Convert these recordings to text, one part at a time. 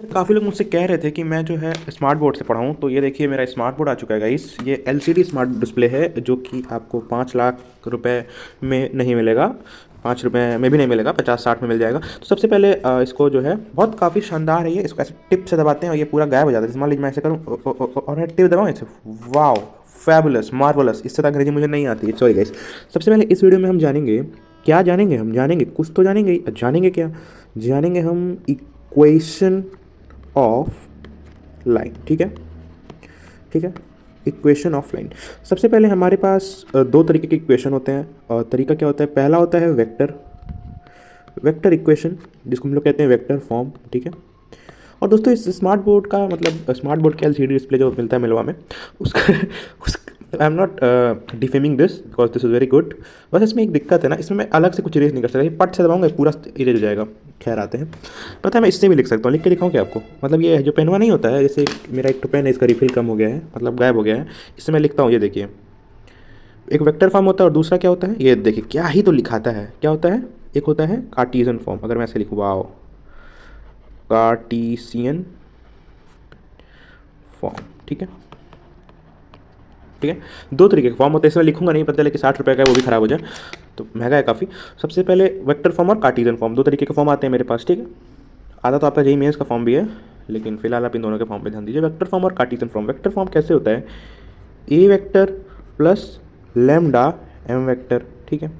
काफ़ी लोग मुझसे कह रहे थे कि मैं जो है स्मार्ट बोर्ड से पढ़ाऊँ, तो ये देखिए मेरा स्मार्ट बोर्ड आ चुका है गाइस। ये एलसीडी स्मार्ट डिस्प्ले है जो कि आपको 5 लाख रुपए में नहीं मिलेगा, 5 रुपये में भी नहीं मिलेगा, 50-60 में मिल जाएगा। तो सबसे पहले इसको जो है बहुत काफ़ी शानदार है ये। इसको ऐसे टिप से दबाते हैं और ये पूरा गायब हो जाता है। जैसे मान लीजिए मैं ऐसे करूँ और मैं टिप दबाऊँ ऐसे, वाओ, फैबुलस, मार्वलस। इससे तक अंग्रेजी मुझे नहीं आती है, सॉरी गाइस। सबसे पहले इस वीडियो में हम जानेंगे, क्या जानेंगे, हम जानेंगे कुछ तो जानेंगे ही। जानेंगे क्या? जानेंगे हम इक्वेशन ऑफ लाइन। ठीक है, ठीक है, इक्वेशन ऑफ लाइन। सबसे पहले हमारे पास दो तरीके के इक्वेशन होते हैं। और तरीका क्या होता है? पहला होता है वेक्टर, वेक्टर इक्वेशन, जिसको हम लोग कहते हैं वेक्टर फॉर्म। ठीक है। और दोस्तों इस स्मार्ट बोर्ड का मतलब स्मार्ट बोर्ड के एलसीडी डिस्प्ले जो मिलता है मिलवा में, उसका उस I am not defaming this because this is very good. बस इसमें एक दिक्कत है ना, इसमें मैं अलग से कुछ इरेज नहीं कर सकता। ये पट से दबाऊंगा पूरा इरेज हो जाएगा। खैर आते हैं, पता है मैं इससे भी लिख सकता हूँ। लिख के दिखाऊँ क्या आपको? मतलब ये जो पेनवा नहीं होता है, जैसे मेरा एक तो पेन है, इसका रिफिल कम हो गया है, मतलब गायब हो गया है। इससे मैं लिखता हूँ, ये देखिए, एक वेक्टर फॉर्म होता है और दूसरा क्या होता है, ये देखिए क्या ही तो लिखाता है। क्या होता है? एक होता है कार्टीजन फॉर्म। अगर मैं ऐसे लिखूँ, वाओ, कार्टीसियन फॉर्म। ठीक है, ठीक है। दो तरीके के फॉर्म होते हैं, इसमें लिखूंगा नहीं, पता लेकिन 60 रुपये का है, वो भी ख़राब हो जाए तो महंगा है काफ़ी। सबसे पहले वेक्टर फॉर्म और कार्टीजन फॉर्म, दो तरीके के फॉर्म आते हैं मेरे पास। ठीक है, आधा तो आपका जेईई मेंस का फॉर्म भी है, लेकिन फिलहाल आप इन दोनों के फॉर्म पे ध्यान दीजिए। वेक्टर फॉर्म और कार्टीजन फॉर्म। वेक्टर फॉर्म कैसे होता है? A vector plus lambda M vector. ठीक है।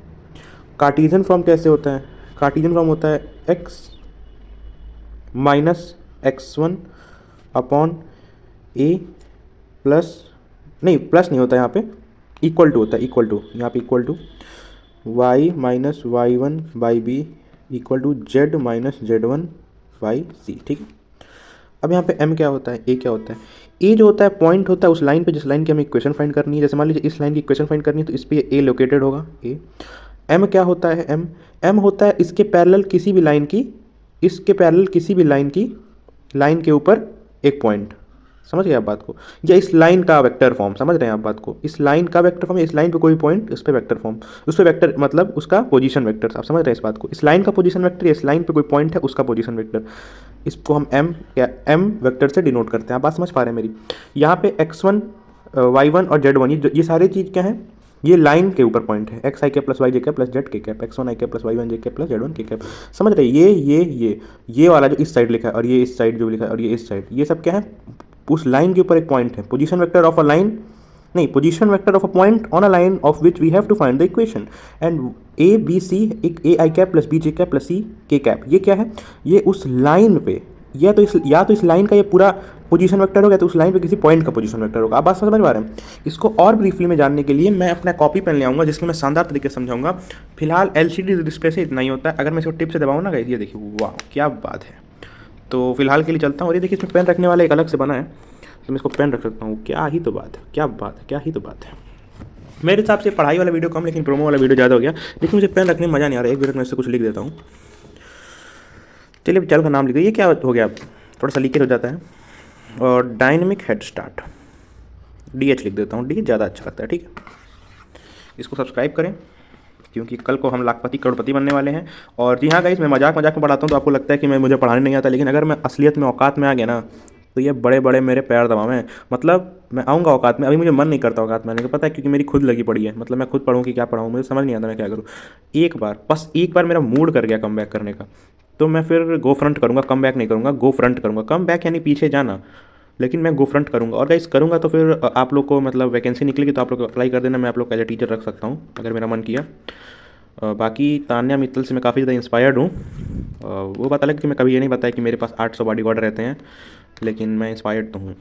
कार्टीजन फॉर्म कैसे होता है? कार्टीजन फॉर्म होता है एक्स माइनस x1 अपॉन ए प्लस, नहीं प्लस नहीं होता यहाँ पे, इक्वल टू होता है, इक्वल टू, यहाँ पे equal to y minus y1 by B equal to z minus z1 by C. ठीक है। अब यहाँ पे m क्या होता है, a क्या होता है? a जो होता है पॉइंट होता है उस लाइन पे जिस लाइन की हमें इक्वेशन फाइंड करनी है। जैसे मान लीजिए इस लाइन की इक्वेशन फाइंड करनी है तो इस पे a लोकेटेड होगा, a। m क्या होता है? m होता है इसके पैरेलल किसी भी लाइन की, इसके पैरेलल किसी भी लाइन की, लाइन के ऊपर एक पॉइंट। समझ गए आप बात को? या इस लाइन का वेक्टर फॉर्म, समझ रहे हैं आप बात को? इस लाइन का वेक्टर फॉर्म, इस लाइन पे कोई पॉइंट, उस पर वेक्टर फॉर्म, उस पर वेक्टर मतलब उसका पोजीशन वेक्टर। आप समझ रहे हैं इस बात को? इस लाइन का पोजीशन वेक्टर, इस लाइन पे कोई पॉइंट है उसका पोजीशन वेक्टर, इसको हम एम या एम वेक्टर से डिनोट करते हैं। आप बात समझ पा रहे हैं मेरी? यहाँ पे x1 y1 और z1 ये सारी चीज़ क्या है? ये लाइन के ऊपर पॉइंट है। एक्स आई कैप प्लस वाई जे कैप प्लस जेड के कैप, x1 आई कैप प्लस y1 जे कैप प्लस z1 के कैप। समझ रहे? ये वाला जो इस साइड लिखा है और ये इस साइड जो लिखा है और ये इस साइड, ये सब क्या है? उस लाइन के ऊपर एक पॉइंट है। Position vector of a line, नहीं, position vector of a point on a line of which we have to find the equation. And A B C, एक A I cap plus B J cap plus C K cap, ये क्या है? ये उस line पे, या तो इस लाइन का ये पूरा पोजीशन वेक्टर होगा, तो उस लाइन पे किसी पॉइंट का पोजीशन वेक्टर होगा। आप बात समझ पा रहे हैं? इसको और ब्रीफली में जानने के लिए मैं अपना कॉपी पेन ले आऊँगा, जिसमें मैं शानदार तरीके से समझाऊंगा। फिलहाल एलसीडी डिस्प्ले से इतना ही होता है। अगर मैं इसको टिप से दबाऊँ ना गाइस, ये देखिए, वाह क्या बात है। तो फिलहाल के लिए चलता हूँ। और ये देखिए इसमें पेन रखने वाला एक अलग से बना है, तो मैं इसको पेन रख सकता हूँ। क्या ही तो बात है, क्या बात है, क्या ही तो बात है। मेरे हिसाब से पढ़ाई वाला वीडियो कम, लेकिन प्रोमो वाला वीडियो ज़्यादा हो गया। लेकिन मुझे पेन रखने में मज़ा नहीं आ रहा है। एक मिनट में इससे कुछ लिख देता हूँ। चलिए चैनल का नाम लिख दो। ये क्या हो गया, थोड़ा सा लीकेज हो जाता है। और डायनेमिक हेड स्टार्ट, DH लिख देता हूँ, DH ज़्यादा अच्छा लगता है। ठीक है, इसको सब्सक्राइब करें, क्योंकि कल को हम लाखपति करोड़पति बनने वाले हैं। और जी हाँ गाइस, मैं मजाक में पढ़ाता हूँ तो आपको लगता है कि मुझे पढ़ाने नहीं आता, लेकिन अगर मैं असलियत में औकात में आ गया ना, तो ये बड़े बड़े मेरे पैर दबावें। मतलब मैं आऊँगा औकात में, अभी मुझे मन नहीं करता औकात में आने का, पता है? क्योंकि मेरी खुद लगी पड़ी है। मतलब मैं खुद पढ़ूँ कि क्या पढ़ाऊँ, मुझे समझ नहीं आता मैं क्या करूँ। एक बार, बस एक बार मेरा मूड कर गया कम बैक करने का, तो मैं फिर गो फ्रंट करूँगा, कम बैक नहीं करूँगा, गो फ्रंट करूँगा। कम बैक यानी पीछे जाना, लेकिन मैं गो फ्रंट करूँगा। और गाइस करूँगा तो फिर आप लोग को मतलब वैकेंसी निकलेगी तो आप लोग अप्लाई कर देना। मैं आप लोग को एज ए टीचर रख सकता हूँ अगर मेरा मन किया। बाकी तान्या मित्तल से मैं काफ़ी ज़्यादा इंस्पायर्ड हूँ। वो बात अलग कि मैं कभी ये नहीं बताया कि मेरे पास 800 बॉडी गार्ड रहते हैं, लेकिन मैं इंस्पायर्ड तो हूँ।